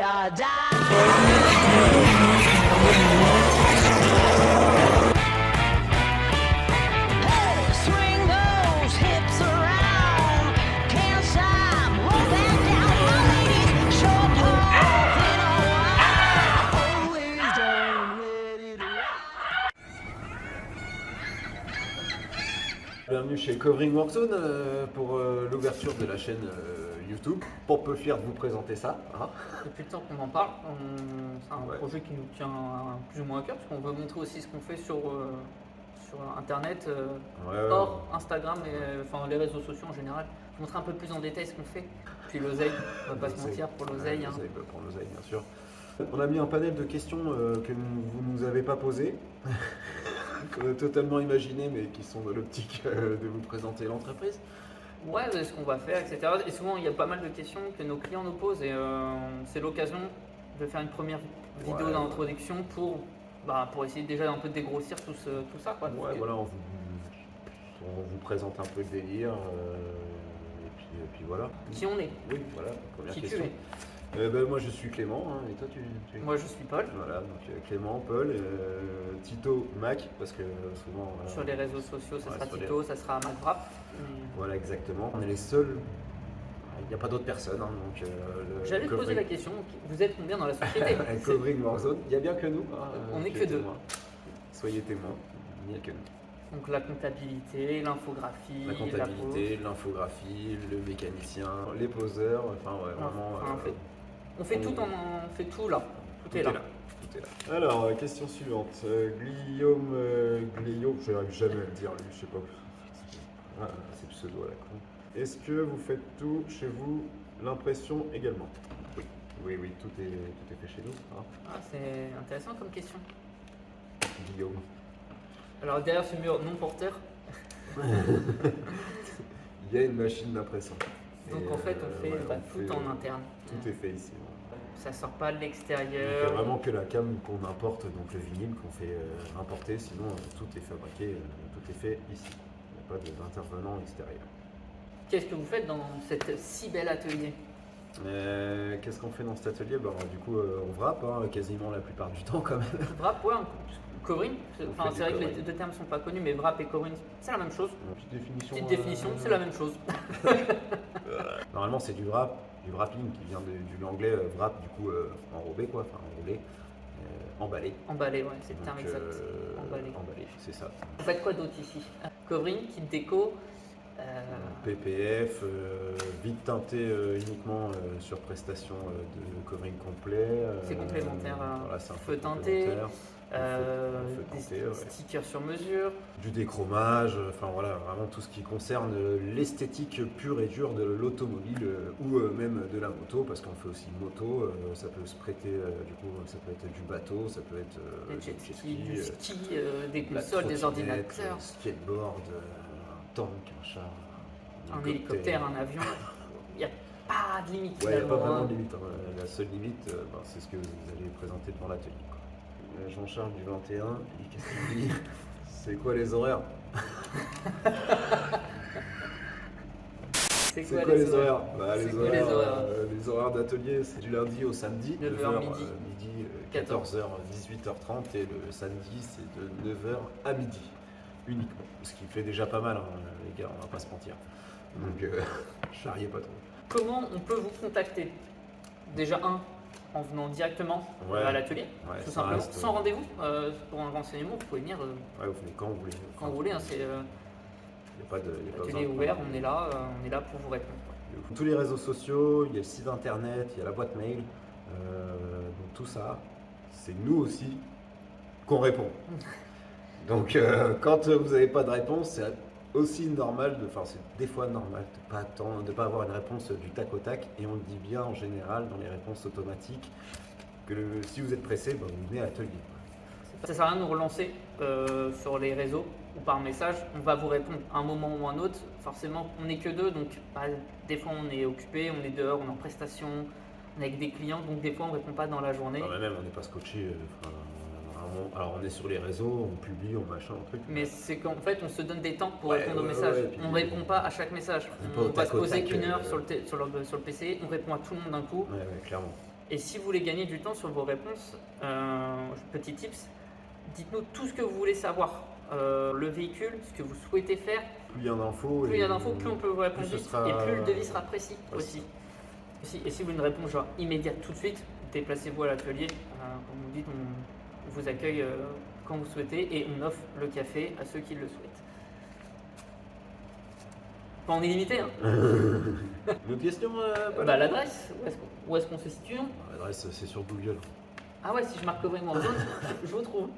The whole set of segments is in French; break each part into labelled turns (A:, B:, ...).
A: or die. Hey, swing those hips around. Can't stop, roll that down. My ladies, short, tall, thin or wide, always down, ready to ride.
B: Bienvenue chez Covering Warzone pour l'ouverture de la chaîne YouTube. Pas peu fier de vous présenter ça. Hein.
C: Depuis le temps qu'on en parle, c'est un
B: Ouais.
C: projet qui nous tient plus ou moins à cœur, parce qu'on veut montrer aussi ce qu'on fait sur Internet,
B: Ouais,
C: hors Instagram et enfin, les réseaux sociaux en général. Montrer un peu plus en détail ce qu'on fait. Puis l'oseille, on va pas se mentir, pour l'oseille.
B: Ouais,
C: hein.
B: l'oseille, pour l'oseille, bien sûr. On a mis un panel de questions que vous ne nous avez pas posées, qu'on a totalement imaginées, mais qui sont dans l'optique de vous présenter l'entreprise.
C: Ouais, ce qu'on va faire, etc. Et souvent, il y a pas mal de questions que nos clients nous posent et c'est l'occasion de faire une première vidéo
B: Ouais.
C: d'introduction pour essayer déjà un peu de dégrossir tout ça. Quoi.
B: Ouais,
C: Parce que-
B: voilà, on vous présente un peu le délire, et puis voilà.
C: Qui on est,
B: Oui, voilà, première
C: qui
B: question.
C: tu es.
B: Moi je suis Clément, hein, et toi tu es
C: Moi, je suis Paul.
B: Voilà, donc Clément, Paul, Tito, Mac, parce que souvent. Voilà,
C: Sur les réseaux sociaux, ça
B: Ouais,
C: sera
B: sur les-
C: Tito, ça sera MacWrap.
B: Voilà, exactement. On est les seuls. Il n'y a pas d'autres personnes. Hein, donc,
C: J'allais te poser la question, vous êtes combien dans la société C'est-
B: Covering Warzone, il n'y a bien que nous. Hein,
C: On n'est
B: qui
C: que
B: est
C: deux.
B: témoins. Soyez témoins, il n'y a que nous.
C: Donc la comptabilité, l'infographie,
B: La comptabilité, l'infographie, le mécanicien, les poseurs, enfin ouais, vraiment.
C: on fait tout là. Tout est là.
B: Tout est là. Alors, question suivante. Guillaume Gléo, je n'arrive jamais à le dire, lui, je sais pas. Ah, c'est pseudo à la con. Est-ce que vous faites tout chez vous, l'impression également? Oui, tout est fait chez nous. Hein.
C: Ah, c'est intéressant comme question.
B: Guillaume.
C: Alors derrière ce mur non porteur,
B: Il y a une machine d'impression.
C: donc
B: Et,
C: en fait on fait
B: ouais,
C: tout
B: fait,
C: en interne.
B: Tout est fait ici.
C: Ça sort pas de
B: Il n'y a
C: l'extérieur.
B: vraiment que la cam qu'on importe, donc le vinyle qu'on fait importer, sinon tout est fabriqué, tout est fait ici. Il n'y a pas d'intervenant extérieur.
C: Qu'est-ce que vous faites dans cet si bel atelier?
B: Qu'est-ce qu'on fait dans cet atelier? Du coup, on wrap quasiment la plupart du temps quand même.
C: Wrap, ouais, covering. Enfin,
B: fait
C: c'est vrai
B: du
C: que les
B: covering.
C: deux termes sont pas connus, mais wrap et covering, c'est la même chose.
B: Petite définition.
C: Petite définition, c'est la même chose.
B: Normalement, c'est du wrapping qui vient de l'anglais wrap, du coup enrobé quoi, enfin enroulé, emballé.
C: Emballé, ouais, c'est le terme
B: Donc,
C: exact. Emballé.
B: emballé, c'est ça.
C: Vous faites quoi d'autre ici? Covering, kit déco.
B: PPF, vite teinté uniquement sur prestation de covering complet.
C: C'est complémentaire,
B: Voilà, c'est un
C: feu
B: peu
C: teinté,
B: complémentaire. Un feu
C: des
B: teinté, ouais.
C: stickers sur mesure.
B: Du déchromage, enfin voilà, vraiment tout ce qui concerne l'esthétique pure et dure de l'automobile ou même de la moto, parce qu'on fait aussi moto, ça peut se prêter, du coup, ça peut être du bateau, ça peut être
C: Des
B: du
C: jet
B: jet
C: skis, du
B: ski,
C: ski, des
B: de la
C: consoles, des
B: trottinette,
C: ordinateurs,
B: skateboard, un tank, un char,
C: un hélicoptère, un avion. Il n'y a pas de limite.
B: Ouais, il n'y a pas
C: finalement,
B: vraiment
C: hein.
B: de limite. Hein. La seule limite, c'est ce que vous allez présenter devant l'atelier. quoi. Jean-Charles du 21, il dit qu'est-ce qu'il dit? C'est quoi les horaires?
C: C'est
B: C'est quoi les horaires?
C: C'est
B: Les
C: quoi les
B: horaires,
C: horaires
B: les horaires d'atelier, c'est du lundi au samedi,
C: 9h
B: 9h
C: midi,
B: 14h, 18h30, et le samedi, c'est de 9h à midi, uniquement. Ce qui fait déjà pas mal, hein, les gars, on va pas se mentir. Donc, charriez pas trop.
C: Comment on peut vous contacter? Déjà, en venant directement
B: Ouais.
C: à l'atelier,
B: Ouais,
C: tout
B: ça
C: simplement,
B: reste,
C: sans rendez-vous. Pour un renseignement, vous pouvez venir
B: Ouais, vous venez quand vous voulez.
C: quand vous voulez. Hein, c'est
B: Il n'y a pas besoin
C: l'atelier est
B: de
C: ouvert,
B: prendre
C: on est là pour vous répondre. quoi.
B: tous les réseaux sociaux, il y a le site internet, il y a la boîte mail. Donc tout ça, c'est nous aussi qu'on répond. Donc quand vous n'avez pas de réponse, c'est aussi normal, c'est des fois normal de pas avoir une réponse du tac au tac. Et on le dit bien en général dans les réponses automatiques que si vous êtes pressé, vous venez à l'atelier.
C: Ça sert à rien de nous relancer sur les réseaux ou par message. On va vous répondre à un moment ou à un autre. Forcément, on n'est que deux, donc des fois on est occupé, on est dehors, on est en prestation, on est avec des clients, donc des fois on ne répond pas dans la journée.
B: Non, mais même on n'est pas scotché. Alors on est sur les réseaux, on publie, on machin, un truc.
C: Mais c'est qu'en fait, on se donne des temps pour
B: Ouais,
C: répondre aux
B: ouais,
C: messages.
B: ouais, puis
C: on ne répond pas à chaque message.
B: pas au
C: On va
B: tac
C: se
B: au
C: poser
B: tac,
C: qu'une heure sur le PC, on répond à tout le monde d'un coup.
B: Ouais, clairement.
C: Et si vous voulez gagner du temps sur vos réponses, petit tips, dites-nous tout ce que vous voulez savoir. Le véhicule, ce que vous souhaitez faire.
B: Plus il y a d'infos,
C: Plus il y a d'infos, plus on peut vous répondre
B: plus ce
C: vite.
B: sera-
C: Et plus le devis sera précis
B: précis.
C: aussi. Et si vous voulez une réponse genre immédiate tout de suite, déplacez-vous à l'atelier. Comme vous dites, on vous accueille quand vous souhaitez et on offre le café à ceux qui le souhaitent. Pas en illimité, hein.
B: Une autre question Paul
C: Bah, l'adresse, où est-ce qu'on se situe?
B: L'adresse, c'est sur Google.
C: Ah ouais, si je marque Covering Warzone, je vous trouve.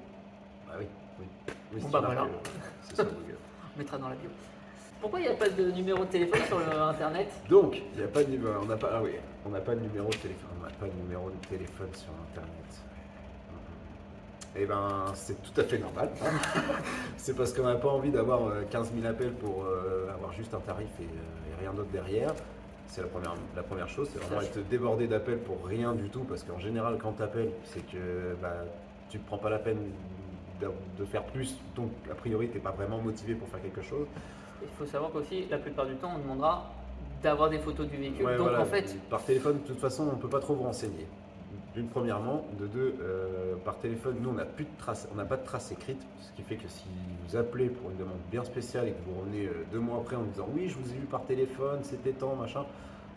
B: Ah oui, oui. Oui,
C: Bon,
B: si
C: bah
B: tu marques,
C: voilà.
B: c'est sur Google.
C: On mettra dans la bio. Pourquoi il n'y a pas de numéro de téléphone sur le internet?
B: Donc, il n'y a pas de numéro, on n'a pas, ah oui, on n'a pas de numéro de téléphone, on n'a pas de numéro de téléphone sur internet. Eh ben, c'est tout à fait normal. Hein. C'est parce qu'on n'a pas envie d'avoir 15 000 appels pour avoir juste un tarif et rien d'autre derrière. C'est la première chose, c'est vraiment être débordé d'appels pour rien du tout, parce qu'en général, quand tu appelles, c'est que tu ne prends pas la peine de faire plus, donc a priori, tu n'es pas vraiment motivé pour faire quelque chose.
C: Il faut savoir qu'aussi, la plupart du temps, on demandera d'avoir des photos du véhicule.
B: Ouais,
C: Donc
B: voilà,
C: en fait,
B: par téléphone, de toute façon, on ne peut pas trop vous renseigner. D'une premièrement, de deux, par téléphone, nous on n'a plus de traces, on n'a pas de traces écrites, ce qui fait que si vous appelez pour une demande bien spéciale et que vous revenez 2 mois après en disant oui, je vous ai vu par téléphone, c'était temps, machin,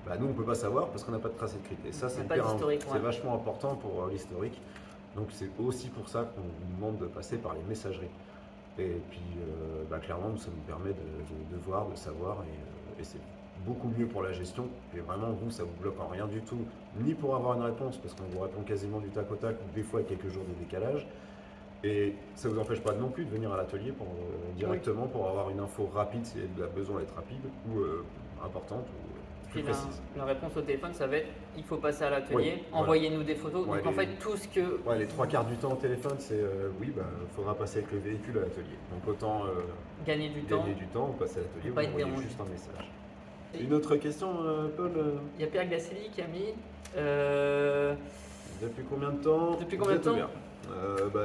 B: bah nous on peut pas savoir parce qu'on n'a pas de traces écrites. Et ça,
C: Il y a
B: c'est
C: pas d'historique,
B: c'est
C: ouais.
B: vachement important pour l'historique. Donc c'est aussi pour ça qu'on vous demande de passer par les messageries. Et puis clairement, ça nous permet de voir, de savoir, et c'est beaucoup mieux pour la gestion. Et vraiment, vous, ça vous bloque en rien du tout, ni pour avoir une réponse, parce qu'on vous répond quasiment du tac au tac, ou des fois avec quelques jours de décalage. Et ça ne vous empêche pas non plus de venir à l'atelier directement pour avoir une info rapide si elle a besoin d'être rapide, ou importante, ou plus
C: puis
B: précise.
C: la réponse au téléphone, ça va être il faut passer à l'atelier,
B: Oui, voilà.
C: envoyez-nous des photos.
B: Ouais,
C: Donc en fait, tout ce que.
B: Ouais, les 3/4 du temps au téléphone, c'est oui, faudra passer avec le véhicule à l'atelier. Donc autant
C: Gagner du temps.
B: gagner du temps, passer à l'atelier,
C: Faut
B: ou
C: pas être
B: envoyer
C: dérangé.
B: juste un message.
C: Et-
B: Une autre question, Paul
C: Il y a Pierre Glacelli qui a mis.
B: Depuis combien de temps
C: Depuis
B: vous
C: combien de
B: êtes
C: temps
B: ouvert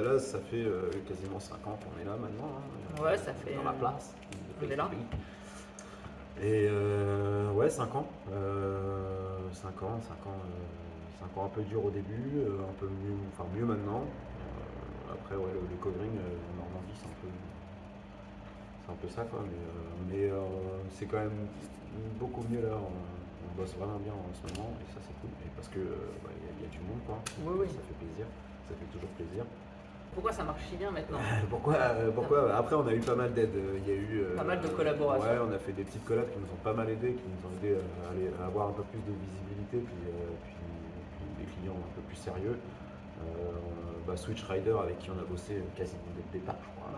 B: Là, ça fait quasiment 5 ans qu'on est là maintenant. Hein.
C: Ouais, ça fait,
B: Dans la place.
C: on est là.
B: Et ouais, 5 ans. 5 ans, 5 ans un peu dur au début, un peu mieux, enfin mieux maintenant. Après, ouais, le covering en Normandie, c'est un peu ça, quoi. Mais c'est quand même beaucoup mieux là. On bosse vraiment bien en ce moment, et ça, c'est cool. Et parce que y a du monde, quoi.
C: Oui, oui.
B: Ça fait plaisir. Ça fait toujours plaisir.
C: Pourquoi ça marche si bien maintenant?
B: Pourquoi Après, on a eu pas mal d'aides. Il y a eu
C: Pas mal de collaborations.
B: Ouais, on a fait des petites collabs qui nous ont pas mal aidés, qui nous ont aidé à avoir un peu plus de visibilité, puis des clients un peu plus sérieux. Switch Rider, avec qui on a bossé quasiment dès le départ, je crois.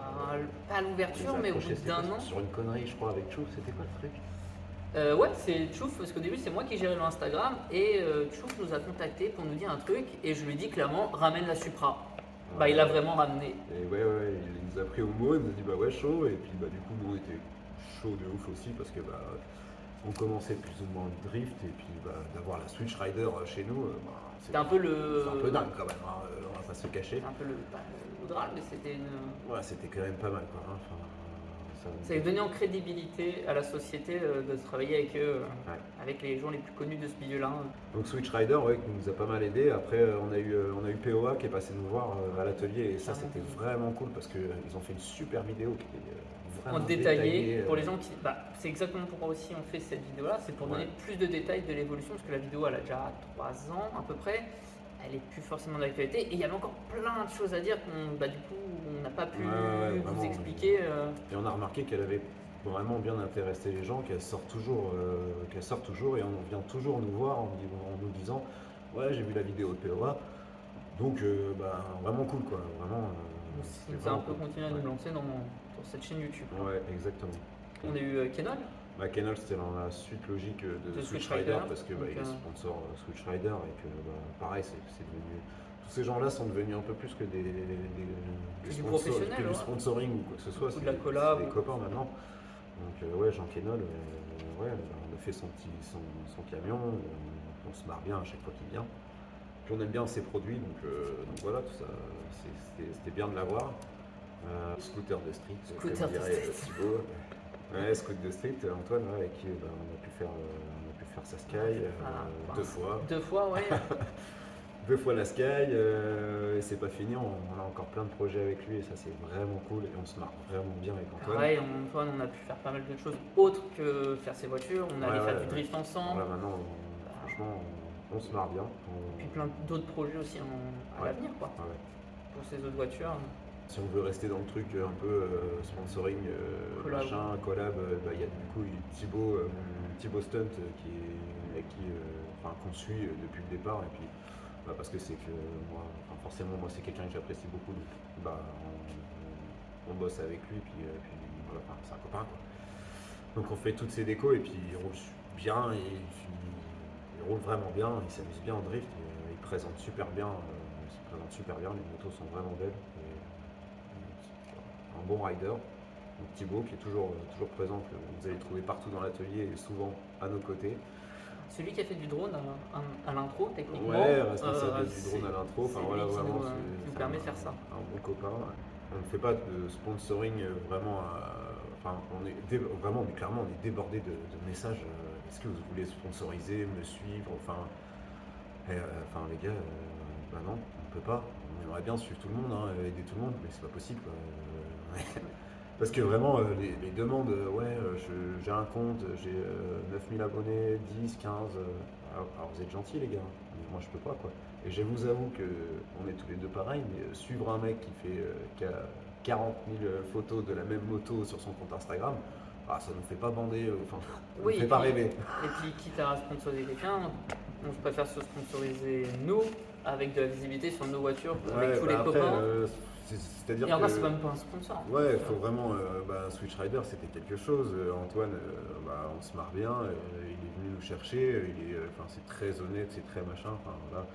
C: Pas à l'ouverture, mais au bout d'un an.
B: Sur une connerie, je crois, avec Chou, c'était quoi le truc?
C: Ouais, c'est Chouf, parce qu'au début c'est moi qui gérais l'Instagram et Chouf nous a contacté pour nous dire un truc et je lui ai dit clairement ramène la Supra. Bah il a vraiment ramené.
B: Et ouais, il nous a pris au mot, il nous a dit bah ouais, chaud, et puis du coup nous on était chaud de ouf aussi parce que on commençait plus ou moins le drift, et puis d'avoir la Switch Rider chez nous,
C: C'était un peu le.
B: c'est un peu dingue quand même, hein, on va pas se cacher.
C: Un peu pas le Graal, mais c'était une.
B: Ouais, c'était quand même pas mal, quoi. Hein. Enfin,
C: Ça a donné en crédibilité à la société de travailler avec eux,
B: Ouais.
C: avec les gens les plus connus de ce milieu-là.
B: Donc Switch Rider, ouais, qui nous a pas mal aidé. Après, on a eu POA qui est passé nous voir à l'atelier, et ça c'était vraiment cool parce qu'ils ont fait une super vidéo qui était
C: En
B: vraiment
C: détaillé, pour les gens qui. C'est exactement pourquoi aussi on fait cette vidéo-là, c'est pour
B: Ouais.
C: donner plus de détails de l'évolution, parce que la vidéo elle a déjà 3 ans à peu près, elle est plus forcément d'actualité, et il y avait encore plein de choses à dire qu'on du coup on n'a pas pu
B: Ouais,
C: vous
B: vraiment,
C: expliquer.
B: Et on a remarqué qu'elle avait vraiment bien intéressé les gens, qu'elle sort toujours, et on vient toujours nous voir en nous disant ouais, j'ai vu la vidéo de POA, donc vraiment cool, quoi. Vraiment.
C: Ça
B: c'était
C: a un
B: vraiment
C: peu
B: cool.
C: continué à nous lancer dans cette chaîne YouTube.
B: Ouais, exactement.
C: On a eu Canon,
B: Canon, c'était dans la suite logique de
C: De
B: Switch
C: Switch
B: Rider,
C: Rider,
B: parce que
C: donc,
B: il est sponsor Switch Rider, et que pareil, c'est devenu. Tous ces gens-là sont devenus un peu plus que des
C: du
B: sponsors,
C: professionnel,
B: que du
C: ouais.
B: sponsoring ou quoi que ce soit.
C: Ou de la
B: c'est
C: collab.
B: des copains maintenant. Donc ouais, Jean Kenol, ouais, on a fait son camion, on se marre bien à chaque fois qu'il vient. Puis on aime bien ses produits, donc voilà, tout ça, c'était bien de l'avoir. Scooter de street,
C: Scooter
B: comme
C: de
B: dirait
C: street.
B: Thibaut. Ouais, scooter de street, Antoine, ouais, avec qui on a pu faire sa Sky 2 fois.
C: 2 fois, ouais.
B: 2 fois la Sky, et c'est pas fini, on a encore plein de projets avec lui et ça c'est vraiment cool et on se marre vraiment bien avec Antoine.
C: Pareil, Antoine, on a pu faire pas mal de choses autres que faire ses voitures. On allait
B: Ouais,
C: faire
B: ouais,
C: du drift ensemble.
B: Voilà, maintenant, franchement, on se marre bien.
C: Et puis plein d'autres projets aussi à
B: Ouais.
C: l'avenir, quoi.
B: Ouais.
C: Pour ces autres voitures.
B: Si on veut rester dans le truc un peu sponsoring,
C: Collab.
B: machin, collab, il y a du coup Thibaut Stunt qui est avec qui qu'on suit depuis le départ et puis parce que c'est que moi, forcément moi c'est quelqu'un que j'apprécie beaucoup donc on bosse avec lui puis voilà, c'est un copain quoi. Donc on fait toutes ces décos et puis il roule bien et il roule vraiment bien, il s'amuse bien en drift, et, il présente super bien, les motos sont vraiment belles. Et, un bon rider. Donc Thibaut qui est toujours présent, que vous allez trouver partout dans l'atelier et souvent à nos côtés.
C: Celui qui a fait du drone à l'intro, techniquement.
B: Ouais, responsable du drone à l'intro.
C: c'est
B: Voilà,
C: lui qui
B: vraiment,
C: nous permet de faire ça.
B: Un bon copain. On ne fait pas de sponsoring vraiment. Vraiment, mais clairement, on est débordé de messages. Est-ce que vous voulez sponsoriser, me suivre? Les gars, non, on peut pas. On aimerait bien suivre tout le monde, hein, aider tout le monde, mais c'est pas possible, quoi. Parce que vraiment, les demandes, j'ai un compte, j'ai 9000 abonnés, 10, 15. Alors vous êtes gentils, les gars, mais moi je peux pas, quoi. Et je vous avoue qu'on est tous les deux pareils, mais suivre un mec qui a 40 000 photos de la même moto sur son compte Instagram, ça nous fait pas bander, ça nous fait pas rêver.
C: Et puis, quitte à sponsoriser quelqu'un, on préfère se sponsoriser nous, avec de la visibilité sur nos voitures, avec tous les copains.
B: C'est-à-dire
C: et encore, c'est même pas un sponsor.
B: Ouais, il faut vraiment. Switch Rider, c'était quelque chose. Antoine, on se marre bien. Il est venu nous chercher. C'est très honnête, c'est très machin. Voilà.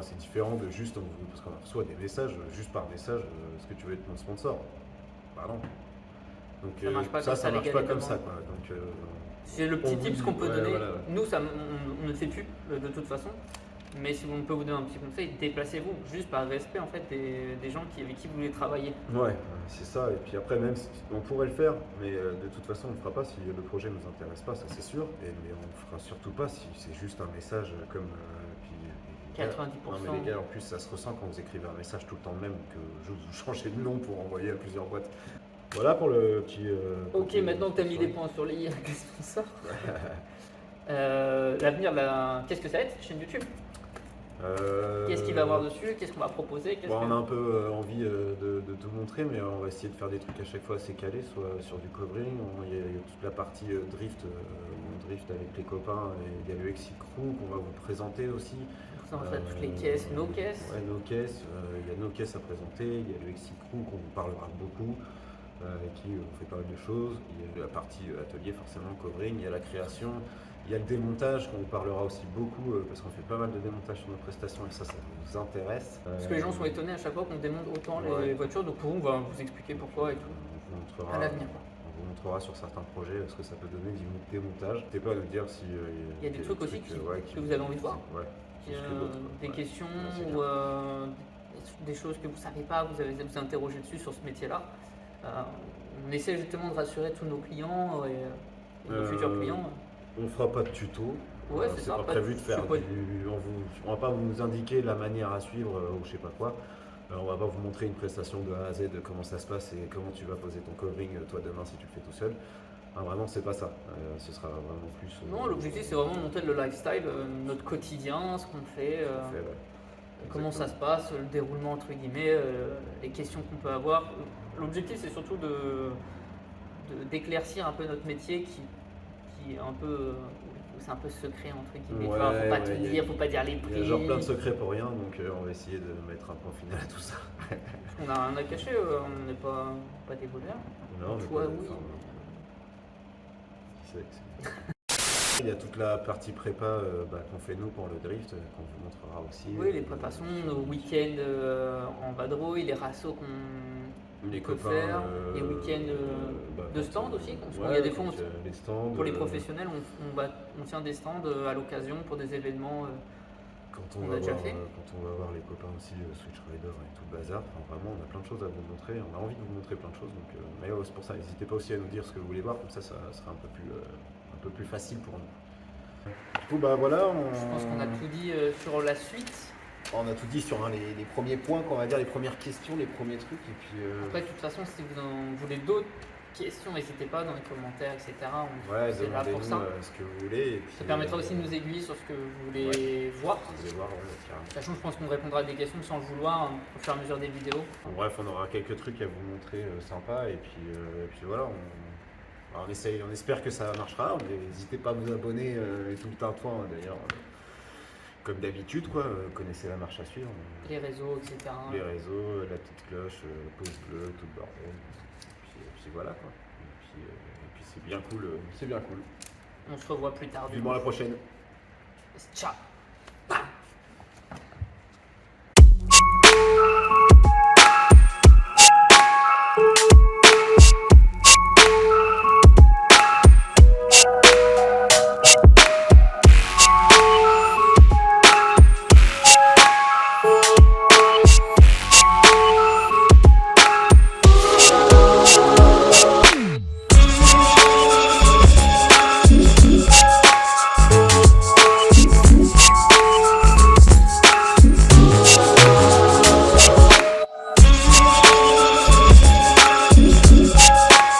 B: C'est différent de juste. Parce qu'on reçoit des messages, juste par message. Est-ce que tu veux être mon sponsor? Bah non. Donc
C: ça marche pas
B: ça marche pas comme ça, quoi. Donc,
C: c'est le petit tips qu'on peut donner.
B: Voilà.
C: Nous, on ne le fait plus de toute façon. Mais si on peut vous donner un petit conseil, déplacez-vous juste par respect en fait des gens avec qui vous voulez travailler.
B: Ouais, c'est ça. Et puis après, même si on pourrait le faire, mais de toute façon, on ne le fera pas si le projet ne nous intéresse pas, ça c'est sûr. Mais on ne le fera surtout pas si c'est juste un message comme.
C: 90%.
B: Non, mais les gars, en plus, ça se ressent quand vous écrivez un message tout le temps le même, que je vous changez de nom pour envoyer à plusieurs boîtes. Voilà pour le petit.
C: Ok, maintenant que tu as mis des points sur les sponsors. L'avenir, qu'est-ce que ça va être, chaîne YouTube? Qu'est-ce qu'il va y avoir dessus? Qu'est-ce qu'on va proposer?
B: On a un peu envie de tout montrer, mais on va essayer de faire des trucs à chaque fois assez calés, soit sur du covering. Il y a toute la partie drift, où on drift avec les copains, et il y a le XC Crew qu'on va vous présenter aussi.
C: On va faire toutes les caisses, nos caisses.
B: Ouais, nos caisses. Il y a nos caisses à présenter, il y a le XC Crew qu'on vous parlera beaucoup, avec qui on fait pas mal de choses. Il y a la partie atelier, forcément, covering, il y a la création. Il y a le démontage qu'on vous parlera aussi beaucoup parce qu'on fait pas mal de démontage sur nos prestations et ça vous intéresse.
C: Parce que les gens sont étonnés à chaque fois qu'on démonte autant les voitures, donc pour vous, on va vous expliquer pourquoi et tout.
B: On vous montrera,
C: à l'avenir.
B: On vous montrera sur certains projets ce que ça peut donner du démontage. N'hésitez pas à nous dire si.
C: Il y a des trucs aussi que vous avez envie de voir.
B: Ouais.
C: Des questions ou des choses que vous ne savez pas, vous avez vous interroger dessus sur ce métier-là. On essaie justement de rassurer tous nos clients et nos futurs clients.
B: On fera pas de tuto.
C: Ouais, c'est ça.
B: Pas prévu de faire on va pas vous indiquer la manière à suivre ou je sais pas quoi. On va pas vous montrer une prestation de A à Z de comment ça se passe et comment tu vas poser ton covering toi demain si tu le fais tout seul. Vraiment, c'est pas ça. Ce sera vraiment plus.
C: Non, l'objectif c'est vraiment de montrer le lifestyle, notre quotidien, ce qu'on fait, comment ça se passe, le déroulement entre guillemets, les questions qu'on peut avoir. L'objectif c'est surtout d'éclaircir un peu notre métier qui est un peu. C'est un peu secret entre guillemets. Faut pas tout dire, faut pas dire les prix.
B: Il y a genre plein de secrets pour rien, donc on va essayer de mettre un point final à tout ça.
C: On a rien à cacher, on n'est pas des voleurs.
B: Non,
C: toi oui.
B: Il y a toute la partie prépa qu'on fait nous pour le drift, qu'on vous montrera aussi.
C: Oui, les préparations, nos week-ends en vadrouille, les rassos qu'on peut faire, les week-ends de stand aussi. Il y a des fois,
B: les stands,
C: pour les professionnels, on tient des stands à l'occasion pour des événements
B: quand on va voir les copains aussi, Switch Rider et tout le bazar. Vraiment, on a plein de choses à vous montrer. On a envie de vous montrer plein de choses. Donc, mais c'est pour ça, n'hésitez pas aussi à nous dire ce que vous voulez voir. Comme ça sera un peu plus facile pour nous. Du coup, bah voilà,
C: Je pense qu'on a tout dit sur la suite.
B: on a tout dit sur les premiers points, qu'on va dire, les premières questions, les premiers trucs. Et puis,
C: Après, de toute façon, si vous en voulez d'autres questions, n'hésitez pas dans les commentaires, etc.
B: ouais,
C: C'est là pour ça.
B: demandez-nous ce que vous voulez. Et puis,
C: Ça permettra aussi de nous aiguiller sur ce que vous voulez voir.
B: Vous allez voir, ouais, carrément.
C: Sachant que je pense qu'on répondra à des questions sans le vouloir au fur et à mesure des vidéos.
B: Bon, bref, on aura quelques trucs à vous montrer sympas. Et puis voilà, on essaye, on espère que ça marchera. N'hésitez pas à vous abonner tout le tintouin, d'ailleurs. Comme d'habitude, quoi, connaissez la marche à suivre.
C: Les réseaux, etc.
B: Les réseaux, la petite cloche, pause bleue, tout le bordel. Et puis voilà, quoi. Et puis c'est bien cool, c'est bien cool.
C: On se revoit plus tard.
B: Vivement la prochaine.
C: Ciao.